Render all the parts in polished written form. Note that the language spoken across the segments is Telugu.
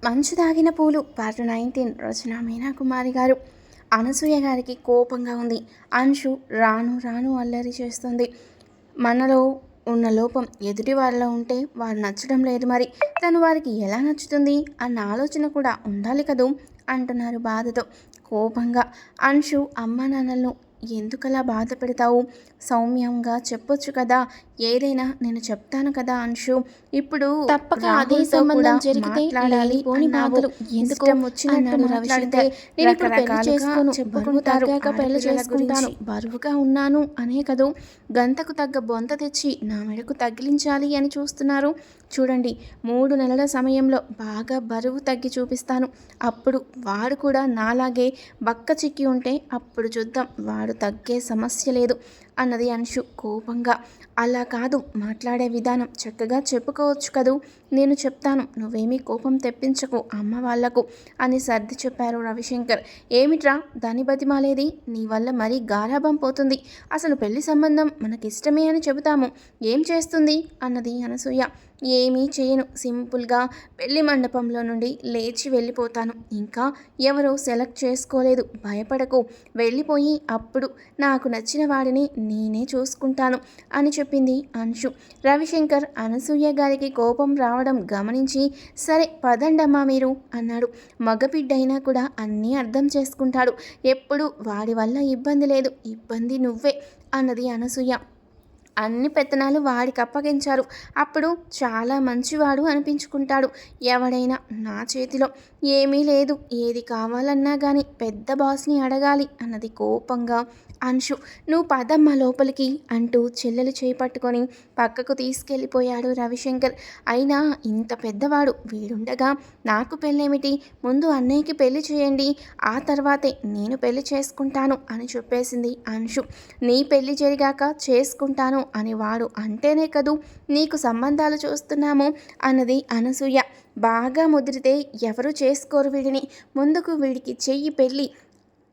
మంచు దాగిన పూలు పార్ట్ 19 రచన మీనాకుమారి గారు. అనసూయ గారికి కోపంగా ఉంది. అంశు రాను రాను అల్లరి చేస్తుంది. మనలో ఉన్న లోపం ఎదుటి వారిలో ఉంటే వారు నచ్చడం లేదు, మరి తను వారికి ఎలా నచ్చుతుంది అన్న ఆలోచన కూడా ఉండాలి కదూ అంటున్నారు బాధతో. కోపంగా అంశు అమ్మ నాన్నలను ఎందుకలా బాధ పెడతావు, సౌమ్యంగా చెప్పొచ్చు కదా, ఏదైనా నేను చెప్తాను కదా అంశు, ఇప్పుడు తప్పక అదే సంబంధం జరిగితే పోని మాటలు ఎందుకు వచ్చినట్టు మాట్లాడితే నేను ఇప్పుడు పెళ్లి చేసుకోను, బరువు తగ్గాక పెళ్లి చేసుకుంటాను, బరువుగా ఉన్నాను అనే కదూ గంతకు తగ్గ బొంత తెచ్చి నా మెడకు తగిలించాలి అని చూస్తున్నారు. చూడండి, 3 నెలల సమయంలో బాగా బరువు తగ్గి చూపిస్తాను. అప్పుడు వాడు కూడా నాలాగే బక్క చిక్కి ఉంటే అప్పుడు చూద్దాం, వాడు తగ్గే సమస్య లేదు అన్నది అంశు కోపంగా. అలా కాదు, మాట్లాడే విధానం చక్కగా చెప్పుకోవచ్చు కదూ, నేను చెప్తాను, నువ్వేమీ కోపం తెప్పించకు అమ్మ వాళ్లకు అని సర్ది చెప్పారు రవిశంకర్. ఏమిట్రా దాని బతిమాలేది, నీ వల్ల మరీ గారాబం పోతుంది, అసలు పెళ్లి సంబంధం మనకిష్టమే అని చెబుతాము, ఏం చేస్తుంది అన్నది అనసూయ. ఏమీ చేయను, సింపుల్గా పెళ్లి మండపంలో నుండి లేచి వెళ్ళిపోతాను, ఇంకా ఎవరో సెలెక్ట్ చేసుకోలేదు, భయపడకు, వెళ్ళిపోయి అప్పుడు నాకు నచ్చిన వాడిని నేనే చూసుకుంటాను అని చెప్పింది అంశు. రవిశంకర్ అనసూయ గారికి కోపం రావడం గమనించి సరే పదండమ్మా మీరు అన్నాడు. మగబిడ్డైనా కూడా అన్నీ అర్థం చేసుకుంటాడు, ఎప్పుడు వాడి వల్ల ఇబ్బంది లేదు, ఇబ్బంది నువ్వే అన్నది అనసూయ. అన్ని పెత్తనాలు వాడికి అప్పగించారు, అప్పుడు చాలా మంచివాడు అనిపించుకుంటాడు ఎవడైనా. నా చేతిలో ఏమీ లేదు, ఏది కావాలన్నా కానీ పెద్ద బాస్ని అడగాలి అన్నది కోపంగా అంశు. నువ్వు పదమ్మ లోపలికి అంటూ చెల్లెలు చేపట్టుకొని పక్కకు తీసుకెళ్ళిపోయాడు రవిశంకర్. అయినా ఇంత పెద్దవాడు వీడుండగా నాకు పెళ్ళేమిటి, ముందు అన్నయ్యకి పెళ్లి చేయండి, ఆ తర్వాతే నేను పెళ్లి చేసుకుంటాను అని చెప్పేసింది అంశు. నీ పెళ్లి జరిగాక చేసుకుంటాను అని వాడు అంటేనే కదూ నీకు సంబంధాలు చూస్తున్నాము అన్నది అనసూయ. బాగా ముదిరితే ఎవరు చేసుకోరు వీడిని, ముందుకు వీడికి చెయ్యి పెళ్ళి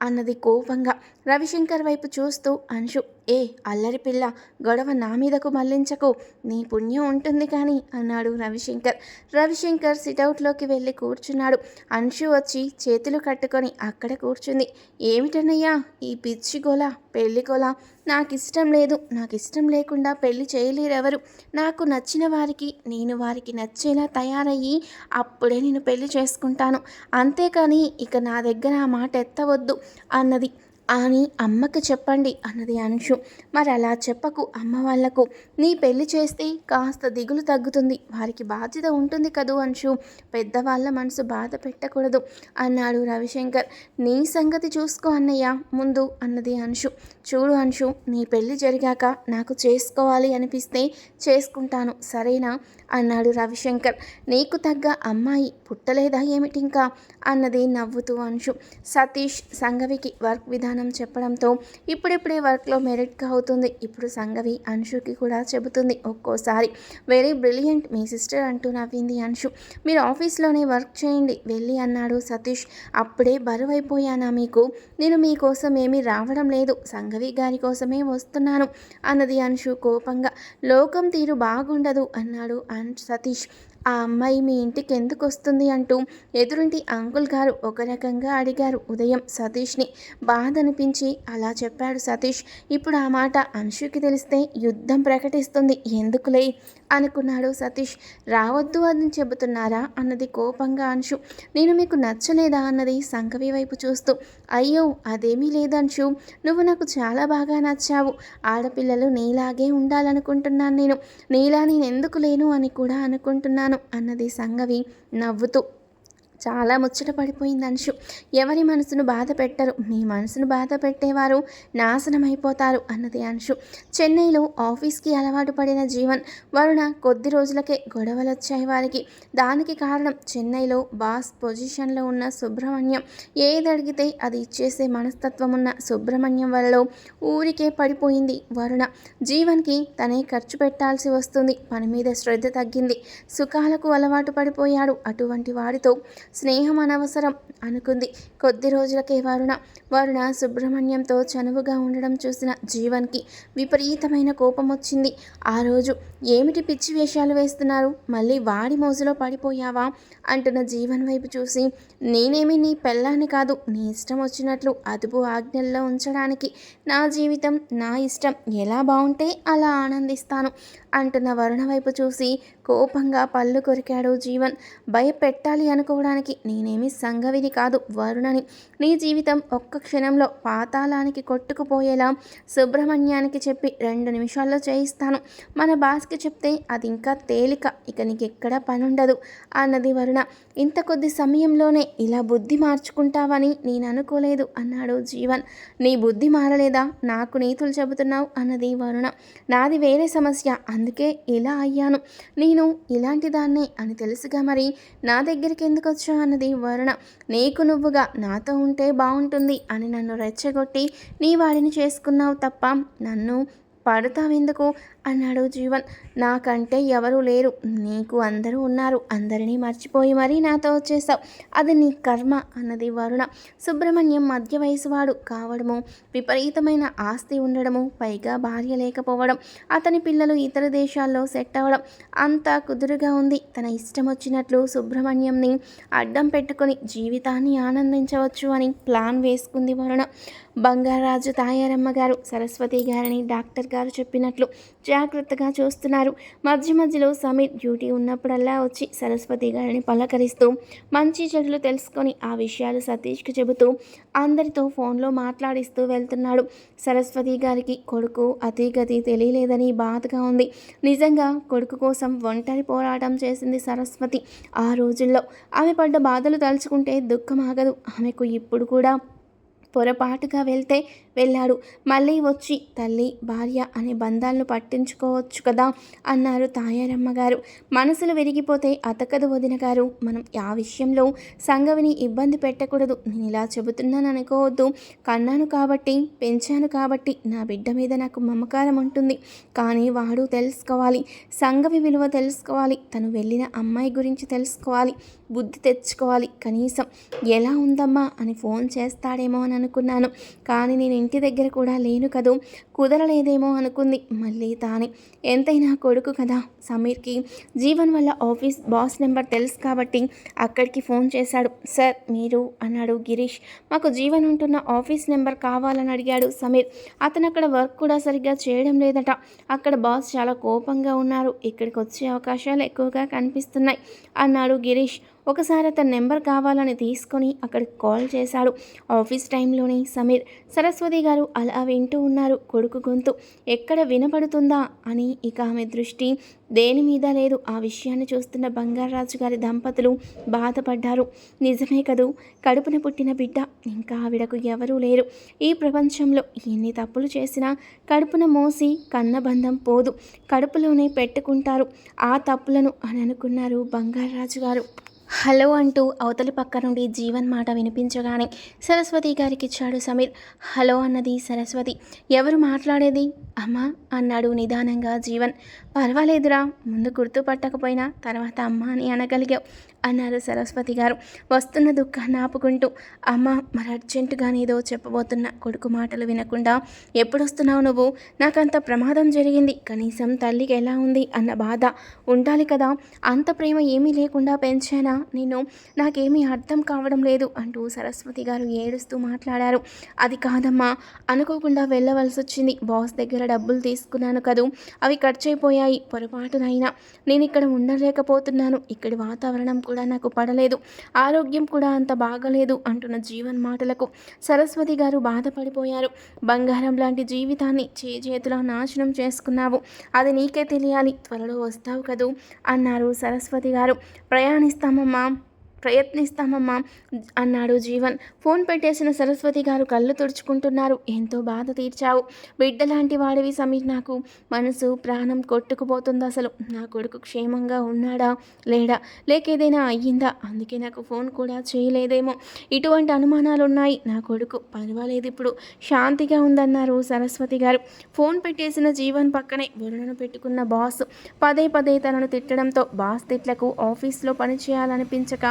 అన్నది కోపంగా. రవిశంకర్ వైపు చూస్తూ అంశు, ఏ అల్లరి పిల్ల, గొడవ నా మీదకు మళ్లించకు, నీ పుణ్యం ఉంటుంది కానీ అన్నాడు రవిశంకర్. రవిశంకర్ సిటౌట్లోకి వెళ్ళి కూర్చున్నాడు. అంశు వచ్చి చేతులు కట్టుకొని అక్కడ కూర్చుంది. ఏమిటన్నయ్యా ఈ పిచ్చి గోల, పెళ్లి గోల, నాకిష్టం లేదు, నాకిష్టం లేకుండా పెళ్లి చేయలేరెవరు, నాకు నచ్చిన వారికి నేను వారికి నచ్చేలా తయారయ్యి అప్పుడే నేను పెళ్లి చేసుకుంటాను, అంతేకాని ఇక నా దగ్గర ఆ మాట ఎత్తవద్దు అన్నది. అని అమ్మకి చెప్పండి అన్నది అంశు. మరి అలా చెప్పకు అమ్మ వాళ్లకు, నీ పెళ్లి చేస్తే కాస్త దిగులు తగ్గుతుంది, వారికి బాధ్యత ఉంటుంది కదూ అంశు, పెద్దవాళ్ళ మనసు బాధ పెట్టకూడదు అన్నాడు రవిశంకర్. నీ సంగతి చూసుకో అన్నయ్య ముందు అన్నది అంశు. చూడు అంశు, నీ పెళ్లి జరిగాక నాకు చేసుకోవాలి అనిపిస్తే చేసుకుంటాను, సరేనా అన్నాడు రవిశంకర్. నీకు తగ్గ అమ్మాయి పుట్టలేదా ఏమిటింకా అన్నది నవ్వుతూ అంశు. సతీష్ సంగవికి వర్క్ విధానం చెప్పడంతో ఇప్పుడిప్పుడే వర్క్లో మెరిట్గా అవుతుంది. ఇప్పుడు సంగవి అంశుకి కూడా చెబుతుంది. ఒక్కోసారి వెరీ బ్రిలియంట్ మీ సిస్టర్ అంటూ నవ్వింది అంశు. మీరు ఆఫీస్లోనే వర్క్ చేయండి వెళ్ళి అన్నాడు సతీష్. అప్పుడే బరువైపోయానా మీకు, నేను మీకోసం ఏమీ రావడం లేదు, సంగవి గారి కోసమే వస్తున్నాను అన్నది అంశు కోపంగా. లోకం తీరు బాగుండదు అన్నాడు సతీష్. ఆ అమ్మాయి మీ ఇంటికి ఎందుకు వస్తుంది అంటూ ఎదురింటి అంకుల్ గారు ఒక రకంగా అడిగారు ఉదయం సతీష్ని. బాధ అనిపించి అలా చెప్పాడు సతీష్. ఇప్పుడు ఆ మాట అంశుకి తెలిస్తే యుద్ధం ప్రకటిస్తుంది, ఎందుకులే అనుకున్నాడు సతీష్. రావద్దు అని చెబుతున్నారా అన్నది కోపంగా అంశు. నేను మీకు నచ్చలేదా అన్నది సంగవి వైపు చూస్తూ. అయ్యో అదేమీ లేదంశు, నువ్వు నాకు చాలా బాగా నచ్చావు, ఆడపిల్లలు నీలాగే ఉండాలనుకుంటున్నాను, నీలా నేను ఎందుకు లేను అని కూడా అనుకుంటున్నాను అన్నది సంగవి నవ్వుతూ. చాలా ముచ్చట పడిపోయింది అంశు. ఎవరి మనసును బాధ పెట్టరు, మీ మనసును బాధ పెట్టేవారు నాశనం అయిపోతారు అన్నది అంశు. చెన్నైలో ఆఫీస్కి అలవాటు పడిన జీవన్ వరుణ కొద్ది రోజులకే గొడవలు వచ్చాయి వారికి. దానికి కారణం చెన్నైలో బాస్ పొజిషన్లో ఉన్న సుబ్రహ్మణ్యం. ఏది అడిగితే అది ఇచ్చేసే మనస్తత్వం ఉన్న సుబ్రహ్మణ్యం వల్ల ఊరికే పడిపోయింది వరుణ. జీవన్కి తనే ఖర్చు పెట్టాల్సి వస్తుంది, పని మీద శ్రద్ధ తగ్గింది, సుఖాలకు అలవాటు పడిపోయాడు. అటువంటి వాడితో స్నేహం అనవసరం అనుకుంది. కొద్ది రోజులకే వరుణ సుబ్రహ్మణ్యంతో చనువుగా ఉండడం చూసిన జీవన్కి విపరీతమైన కోపం వచ్చింది. ఆ రోజు ఏమిటి పిచ్చి వేషాలు వేస్తున్నారు, మళ్ళీ వాడి మోజులో పడిపోయావా అంటున్న జీవన్ వైపు చూసి, నేనేమి నీ పెళ్ళాన్ని కాదు, నీ ఇష్టం వచ్చినట్లు అదుపు ఆజ్ఞల్లో ఉంచడానికి. నా జీవితం నా ఇష్టం, ఎలా బాగుంటే అలా ఆనందిస్తాను అంటున్న వరుణ వైపు చూసి కోపంగా పళ్ళు కొరికాడు జీవన్. భయపెట్టాలి అనుకోవడానికి నేనేమి సంగవిని కాదు, వరుణని. నీ జీవితం ఒక్క క్షణంలో పాతాళానికి కొట్టుకుపోయేలా సుబ్రహ్మణ్యానికి చెప్పి 2 నిమిషాల్లో చేయిస్తాను. మన బాస్కి చెప్తే అది ఇంకా తేలిక, ఇక నీకెక్కడా పనుండదు అన్నది వరుణ. ఇంత కొద్ది సమయంలోనే ఇలా బుద్ధి మార్చుకుంటావని నేను అనుకోలేదు అన్నాడు జీవన్. నీ బుద్ధి మారలేదా, నాకు నీతులు చెబుతున్నావు అన్నది వరుణ. నాది వేరే సమస్య, అందుకే ఇలా అయ్యాను. నేను ఇలాంటి దాన్నే అని తెలుసుగా మరి నా దగ్గరికి ఎందుకు వచ్చావు అన్నది వరుణ. నీకు నువ్వుగా నాతో ఉంటే బాగుంటుంది అని నన్ను రెచ్చగొట్టి నీ వాడిని చేసుకున్నావు తప్ప నన్ను పడతావెందుకు అన్నాడు జీవన్. నాకంటే ఎవరూ లేరు, నీకు అందరూ ఉన్నారు, అందరినీ మర్చిపోయి మరీ నాతో వచ్చేసావు, అది నీ కర్మ అన్నది వరుణ. సుబ్రహ్మణ్యం మధ్య వయసువాడు కావడము, విపరీతమైన ఆస్తి ఉండడము, పైగా భార్య లేకపోవడం, అతని పిల్లలు ఇతర దేశాల్లో సెట్ అవ్వడం అంతా కుదురుగా ఉంది. తన ఇష్టం వచ్చినట్లు సుబ్రహ్మణ్యంని అడ్డం పెట్టుకొని జీవితాన్ని ఆనందించవచ్చు అని ప్లాన్ వేసుకుంది వరుణ. బంగారాజు తాయారమ్మ గారు సరస్వతి గారిని డాక్టర్ గారు చెప్పినట్లు జాగ్రత్తగా చూస్తున్నారు. మధ్య మధ్యలో సమీర్ డ్యూటీ ఉన్నప్పుడల్లా వచ్చి సరస్వతి గారిని పలకరిస్తూ మంచి చెడులు తెలుసుకొని ఆ విషయాలు సతీష్కి చెబుతూ అందరితో ఫోన్లో మాట్లాడిస్తూ వెళ్తున్నాడు. సరస్వతి గారికి కొడుకు అతిగతి తెలియలేదని బాధగా ఉంది. నిజంగా కొడుకు కోసం ఒంటరి పోరాటం చేసింది సరస్వతి. ఆ రోజుల్లో ఆమె పడ్డ బాధలు తలుచుకుంటే దుఃఖం ఆగదు. ఆమెకు ఇప్పుడు కూడా పొరపాటుగా వెళ్ళాడు, మళ్ళీ వచ్చి తల్లి భార్య అనే బంధాలను పట్టించుకోవచ్చు కదా అన్నారు తాయారమ్మ గారు. మనసులు విరిగిపోతే అతకదు వదిన గారు, మనం ఆ విషయంలో సంగవిని ఇబ్బంది పెట్టకూడదు. నేను ఇలా చెబుతున్నాను అనుకోవద్దు, కన్నాను కాబట్టి పెంచాను కాబట్టి నా బిడ్డ మీద నాకు మమకారం ఉంటుంది. కానీ వాడు తెలుసుకోవాలి, సంగవి విలువ తెలుసుకోవాలి, తను వెళ్ళిన అమ్మాయి గురించి తెలుసుకోవాలి, బుద్ధి తెచ్చుకోవాలి. కనీసం ఎలా ఉందమ్మా అని ఫోన్ చేస్తాడేమో అని అనుకున్నాను, కానీ నేను ఇంటి దగ్గర కూడా లేను కదూ, కుదరలేదేమో అనుకుంది. మళ్ళీ తానే ఎంతైనా కొడుకు కదా. సమీర్కి జీవన్ వల్ల ఆఫీస్ బాస్ నెంబర్ తెలుసు కాబట్టి అక్కడికి ఫోన్ చేశాడు. సార్ మీరు అన్నాడు గిరీష్. మాకు జీవన్ ఉంటున్న ఆఫీస్ నెంబర్ కావాలని అడిగాడు సమీర్. అతను అక్కడ వర్క్ కూడా సరిగ్గా చేయడం లేదట, అక్కడ బాస్ చాలా కోపంగా ఉన్నారు, ఇక్కడికి వచ్చే అవకాశాలు ఎక్కువగా కనిపిస్తున్నాయి అన్నాడు గిరీష్. ఒకసారి అతని నెంబర్ కావాలని తీసుకొని అక్కడికి కాల్ చేశాడు. ఆఫీస్ టైంలోనే సమీర్ సరస్వతి గారు అలా వింటూ ఉన్నారు. కొడుకు గొంతు ఎక్కడ వినపడుతుందా అని ఇక ఆమె దృష్టి దేని మీద లేదు. ఆ విషయాన్ని చూస్తున్న బంగారాజు గారి దంపతులు బాధపడ్డారు. నిజమే కదూ, కడుపున పుట్టిన బిడ్డ, ఇంకా ఆవిడకు ఎవరూ లేరు. ఈ ప్రపంచంలో ఎన్ని తప్పులు చేసినా కడుపున మోసి కన్నబంధం పోదు, కడుపులోనే పెట్టుకుంటారు ఆ తప్పులను అని అనుకున్నారు బంగారాజు గారు. హలో అంటూ అవతలి పక్క నుండి జీవన్ మాట వినిపించగానే సరస్వతి గారికి ఇచ్చాడు సమీర్. హలో అన్నది సరస్వతి. ఎవరు మాట్లాడేది అమ్మా అన్నాడు నిదానంగా జీవన్. పర్వాలేదురా, ముందు గుర్తుపట్టకపోయినా తర్వాత అమ్మ అని అనగలిగావు అన్నారు సరస్వతి గారు వస్తున్న దుఃఖాన్ని ఆపుకుంటూ. అమ్మ మరి అర్జెంటుగా ఏదో చెప్పబోతున్నా, కొడుకు మాటలు వినకుండా ఎప్పుడొస్తున్నావు నువ్వు? నాకంత ప్రమాదం జరిగింది, కనీసం తల్లికి ఎలా ఉంది అన్న బాధ ఉండాలి కదా, అంత ప్రేమ ఏమీ లేకుండా పెంచానా నేను, నాకేమీ అర్థం కావడం లేదు అంటూ సరస్వతి గారు ఏడుస్తూ మాట్లాడారు. అది కాదమ్మా, అనుకోకుండా వెళ్ళవలసి వచ్చింది, బాస్ దగ్గర డబ్బులు తీసుకున్నాను కదూ, అవి ఖర్చు అయిపోయాయి, పొరపాటునైనా నేను ఇక్కడ ఉండలేకపోతున్నాను, ఇక్కడి వాతావరణం కూడా నాకు పడలేదు, ఆరోగ్యం కూడా అంత బాగలేదు అంటున్న జీవన్ మాటలకు సరస్వతి గారు బాధపడిపోయారు. బంగారం లాంటి జీవితాన్ని చేతులా నాశనం చేసుకున్నావు, అది నీకే తెలియాలి, త్వరలో వస్తావు కదూ అన్నారు సరస్వతి గారు. ప్రయత్నిస్తామమ్మా అన్నాడు జీవన్. ఫోన్ పెట్టేసిన సరస్వతి గారు కళ్ళు తుడుచుకుంటున్నారు. ఎంతో బాధ తీర్చావు, బిడ్డలాంటి వాడివి సమీర్, నాకు మనసు ప్రాణం కొట్టుకుపోతుంది. అసలు నా కొడుకు క్షేమంగా ఉన్నాడా లేడా, లేక ఏదైనా అయ్యిందా, అందుకే నాకు ఫోన్ కూడా చేయలేదేమో, ఇటువంటి అనుమానాలు ఉన్నాయి. నా కొడుకు పర్వాలేదు, ఇప్పుడు శాంతిగా ఉందన్నారు సరస్వతి గారు. ఫోన్ పెట్టేసిన జీవన్ పక్కనే వరుణను పెట్టుకున్న బాస్ పదే తనను తిట్టడంతో బాస్ తిట్లకు ఆఫీస్లో పనిచేయాలనిపించక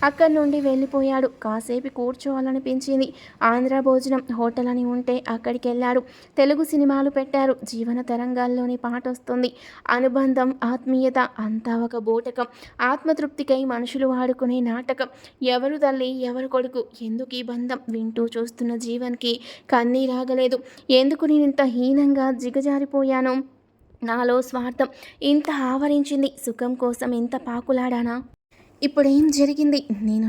అక్కడి నుండి వెళ్ళిపోయాడు. కాసేపు కూర్చోవాలనిపించింది. ఆంధ్ర భోజనం హోటల్ అని ఉంటే అక్కడికి వెళ్ళాడు. తెలుగు సినిమాలు పెట్టారు. జీవన తరంగాల్లోని పాట వస్తుంది. అనుబంధం, ఆత్మీయత అంతా ఒక బూటకం. ఆత్మతృప్తికై మనుషులు వాడుకునే నాటకం. ఎవరు తల్లి, ఎవరు కొడుకు, ఎందుకు ఈ బంధం వింటూ చూస్తున్న జీవన్కి కన్నీరాగలేదు. ఎందుకు నేనింత హీనంగా జిగజారిపోయాను? నాలో స్వార్థం ఇంత ఆవరించింది. సుఖం కోసం ఇంత పాకులాడానా? ఇప్పుడేం జరిగింది?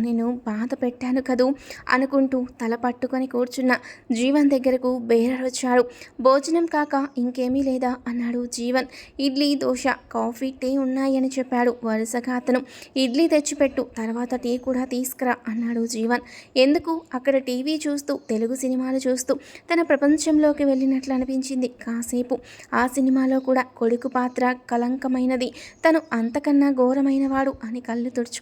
నేను బాధ పెట్టాను కదూ అనుకుంటూ తల పట్టుకొని కూర్చున్న జీవన్ దగ్గరకు బేరర్ వచ్చాడు. భోజనం కాక ఇంకేమీ లేదా అన్నాడు జీవన్. ఇడ్లీ, దోశ, కాఫీ, టీ ఉన్నాయని చెప్పాడు వరుసగా అతను. ఇడ్లీ తెచ్చిపెట్టు, తర్వాత టీ కూడా తీసుకురా అన్నాడు జీవన్. ఎందుకు? అక్కడ టీవీ చూస్తూ, తెలుగు సినిమాలు చూస్తూ తన ప్రపంచంలోకి వెళ్ళినట్లు అనిపించింది కాసేపు. ఆ సినిమాలో కూడా కొడుకు పాత్ర కలంకమైనది, తను అంతకన్నా ఘోరమైనవాడు అని కళ్ళు తుడుచుకున్నాడు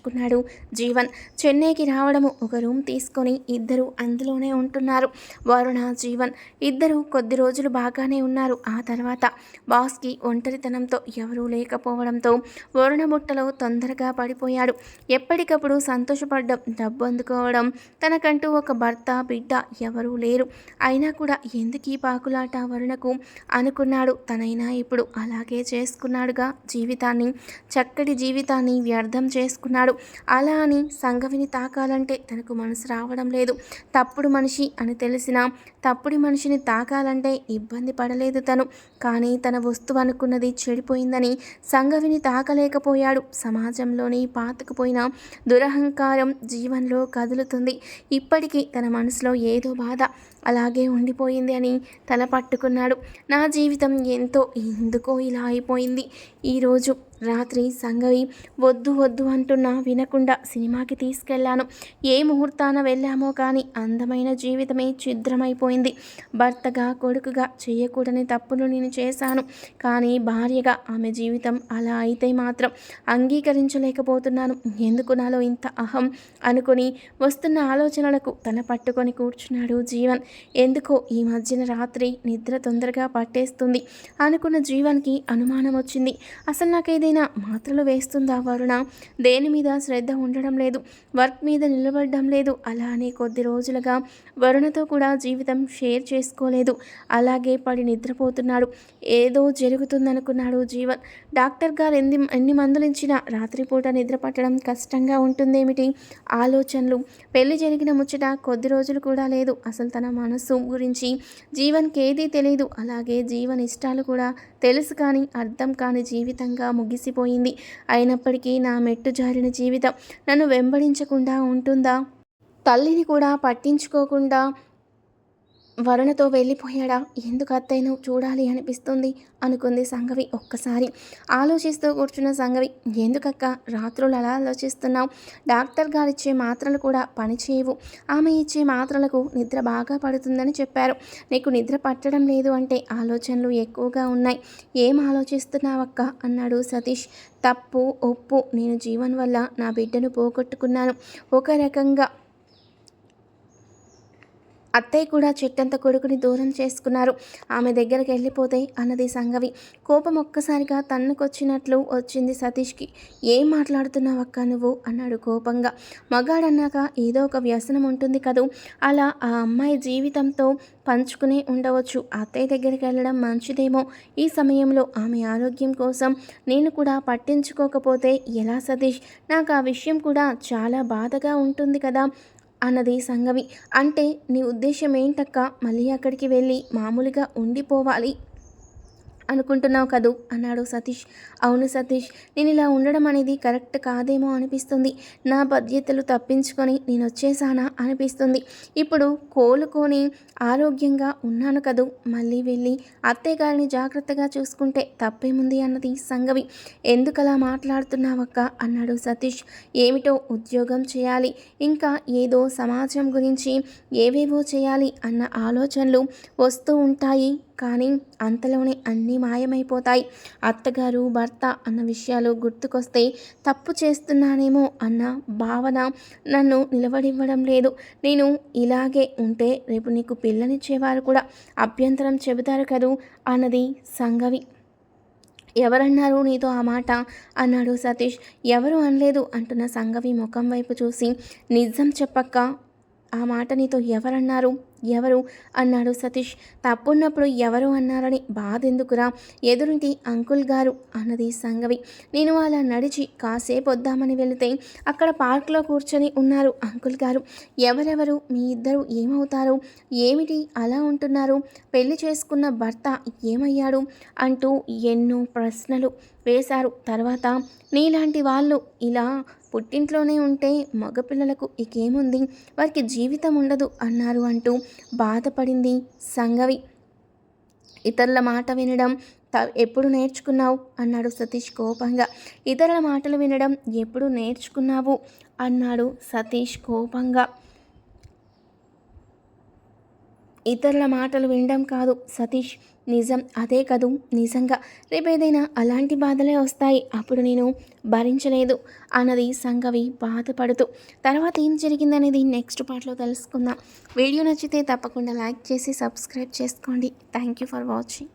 జీవన్. చెన్నైకి రావడము, ఒక రూమ్ తీసుకొని ఇద్దరు అందులోనే ఉంటున్నారు. వరుణ, జీవన్ ఇద్దరు కొద్ది రోజులు బాగానే ఉన్నారు. ఆ తర్వాత బాస్కి ఒంటరితనంతో ఎవరూ లేకపోవడంతో వరుణ బుట్టలో తొందరగా పడిపోయాడు. ఎప్పటికప్పుడు సంతోషపడ్డం, డబ్బు అందుకోవడం, తనకంటూ ఒక భర్త, బిడ్డ ఎవరూ లేరు. అయినా కూడా ఎందుకు ఈ పాకులాట వరుణకు అనుకున్నాడు. తనైనా ఇప్పుడు అలాగే చేసుకున్నాడుగా జీవితాన్ని, చక్కటి జీవితాన్ని వ్యర్థం చేసుకున్నాడు. అలా అని సంఘవిని తాకాలంటే తనకు మనసు రావడం లేదు. తప్పుడు మనిషి అని తెలిసినా తప్పుడు మనిషిని తాకాలంటే ఇబ్బంది పడలేదు తను. కానీ తన వస్తువు అనుకున్నది చెడిపోయిందని సంఘవిని తాకలేకపోయాడు. సమాజంలోని పాతుకుపోయిన దురహంకారం జీవన్లో కదులుతుంది. ఇప్పటికీ తన మనసులో ఏదో బాధ అలాగే ఉండిపోయింది అని తల పట్టుకున్నాడు. నా జీవితం ఎందుకో ఇలా అయిపోయింది. ఈరోజు రాత్రి సంఘవి వద్దు వద్దు అంటున్నా వినకుండా సినిమాకి తీసుకెళ్లాను. ఏ ముహూర్తాన వెళ్ళామో కానీ అందమైన జీవితమే ఛిద్రమైపోయింది. భర్తగా, కొడుకుగా చేయకూడని తప్పులు నేను చేశాను. కానీ భార్యగా ఆమె జీవితం అలా అయితే మాత్రం అంగీకరించలేకపోతున్నాను. ఎందుకు నాలో ఇంత అహం అనుకుని వస్తున్న ఆలోచనలకు తల పట్టుకొని కూర్చున్నాడు జీవన్. ఎందుకో ఈ మధ్యన రాత్రి నిద్ర తొందరగా పట్టేస్తుంది అనుకున్న జీవన్కి అనుమానం వచ్చింది. అసలు నాకేదైనా మాత్రలు వేస్తుందా వరుణ? దేని మీద శ్రద్ధ ఉండడం లేదు, వర్క్ మీద నిలబడడం లేదు. అలానే కొద్ది రోజులుగా వరుణతో కూడా జీవితం షేర్ చేసుకోలేదు. అలాగే పడి నిద్రపోతున్నాడు. ఏదో జరుగుతుందనుకున్నాడు జీవన్. డాక్టర్ గారు ఎన్ని మందులు ఇచ్చినా రాత్రిపూట నిద్ర పట్టడం కష్టంగా ఉంటుందేమిటి? ఆలోచనలు, పెళ్లి జరిగిన ముచ్చట కొద్ది రోజులు కూడా లేదు. అసలు తన మనసు గురించి జీవన్కి ఏదీ తెలియదు. అలాగే జీవన్ ఇష్టాలు కూడా తెలుసు కానీ అర్థం కాని జీవితంగా ముగిసిపోయింది. అయినప్పటికీ నా మెట్టు జారిన జీవితం నన్ను వెంబడించకుండా ఉంటుందా? తల్లిని కూడా పట్టించుకోకుండా వరుణతో వెళ్ళిపోయాడా? ఎందుకు అత్తయ్యను చూడాలి అనిపిస్తుంది అనుకుంది సంఘవి. ఒక్కసారి ఆలోచిస్తూ కూర్చున్న సంఘవి, ఎందుకక్క రాత్రులు అలా ఆలోచిస్తున్నావు? డాక్టర్ గారు ఇచ్చే మాత్రలు కూడా పనిచేయవు. ఆమె ఇచ్చే మాత్రలకు నిద్ర బాగా పడుతుందని చెప్పారు. నీకు నిద్ర పట్టడం లేదు అంటే ఆలోచనలు ఎక్కువగా ఉన్నాయి. ఏం ఆలోచిస్తున్నావక్క అన్నాడు సతీష్. తప్పు ఒప్పు, నేను జీవన్ వల్ల నా బిడ్డను పోగొట్టుకున్నాను. ఒక రకంగా అత్తయ్య కూడా చెట్టంత కొడుకుని దూరం చేసుకున్నారు. ఆమె దగ్గరికి వెళ్ళిపోతే అన్నది సంఘవి. కోపం ఒక్కసారిగా తన్నుకొచ్చినట్లు వచ్చింది సతీష్కి. ఏం మాట్లాడుతున్నావక్క నువ్వు అన్నాడు కోపంగా. మగాడన్నాక ఏదో ఒక వ్యసనం ఉంటుంది కదూ, అలా ఆ అమ్మాయి జీవితంతో పంచుకునే ఉండవచ్చు. అత్తయ్య దగ్గరికి వెళ్ళడం మంచిదేమో. ఈ సమయంలో ఆమె ఆరోగ్యం కోసం నేను కూడా పట్టించుకోకపోతే ఎలా సతీష్? నాకు ఆ విషయం కూడా చాలా బాధగా ఉంటుంది కదా అన్నది సంఘవి. అంటే నీ ఉద్దేశం ఏంటక్క? మళ్ళీ అక్కడికి వెళ్ళి మామూలుగా ఉండిపోవాలి అనుకుంటున్నావు కదూ అన్నాడు సతీష్. అవును సతీష్, నేను ఇలా ఉండడం అనేది కరెక్ట్ కాదేమో అనిపిస్తుంది. నా బాధ్యతలు తప్పించుకొని నేను వచ్చేసానా అనిపిస్తుంది. ఇప్పుడు కోలుకొని ఆరోగ్యంగా ఉన్నాను కదూ, మళ్ళీ వెళ్ళి అత్తయ్య గారిని జాగ్రత్తగా చూసుకుంటే తప్పేముంది అన్నది సంఘవి. ఎందుకలా మాట్లాడుతున్నావక్క అన్నాడు సతీష్. ఏమిటో ఉద్యోగం చేయాలి, ఇంకా ఏదో సమాజం గురించి ఏవేవో చేయాలి అన్న ఆలోచనలు వస్తూ ఉంటాయి. కానీ అంతలోనే అన్నీ మాయమైపోతాయి. అత్తగారు, భర్త అన్న విషయాలు గుర్తుకొస్తే తప్పు చేస్తున్నానేమో అన్న భావన నన్ను నిలబడివ్వడం లేదు. నేను ఇలాగే ఉంటే రేపు నీకు పిల్లనిచ్చేవారు కూడా అభ్యంతరం చెబుతారు కదూ అన్నది సంఘవి. ఎవరన్నారు నీతో ఆ మాట అన్నాడు సతీష్. ఎవరు అనలేదు అంటున్న సంగవి ముఖం వైపు చూసి, నిజం చెప్పక్క, ఆ మాట నీతో ఎవరన్నారు, ఎవరు అన్నాడు సతీష్. తప్పున్నప్పుడు ఎవరు అన్నారని బాధెందుకురా, ఎదురింటి అంకుల్ గారు అన్నది సంగవి. నేను అలా నడిచి కాసేపు వద్దామని వెళితే అక్కడ పార్క్లో కూర్చొని ఉన్నారు అంకుల్ గారు. ఎవరెవరు, మీ ఇద్దరు ఏమవుతారు, ఏమిటి అలా ఉంటున్నారు, పెళ్లి చేసుకున్న భర్త ఏమయ్యాడు అంటూ ఎన్నో ప్రశ్నలు వేశారు. తర్వాత నీలాంటి వాళ్ళు ఇలా పుట్టింట్లోనే ఉంటే మగపిల్లలకు ఇకేముంది, వారికి జీవితం ఉండదు అన్నారు అంటూ బాధపడింది సంగవి. ఇతరుల మాట వినడం ఎప్పుడు నేర్చుకున్నావు అన్నాడు సతీష్ కోపంగా. ఇతరుల మాటలు వినడం ఎప్పుడు నేర్చుకున్నావు అన్నాడు సతీష్ కోపంగా. ఇతరుల మాటలు వినడం కాదు సతీష్, నిజం అదే కదూ. నిజంగా రేపేదైనా అలాంటి బాధలే వస్తాయి, అప్పుడు నేను భరించలేదు అన్నది సంగవి బాధపడుతూ. తర్వాత ఏం జరిగిందనేది నెక్స్ట్ పార్ట్లో తెలుసుకుందాం. వీడియో నచ్చితే తప్పకుండా లైక్ చేసి సబ్స్క్రైబ్ చేసుకోండి. Thank you for watching.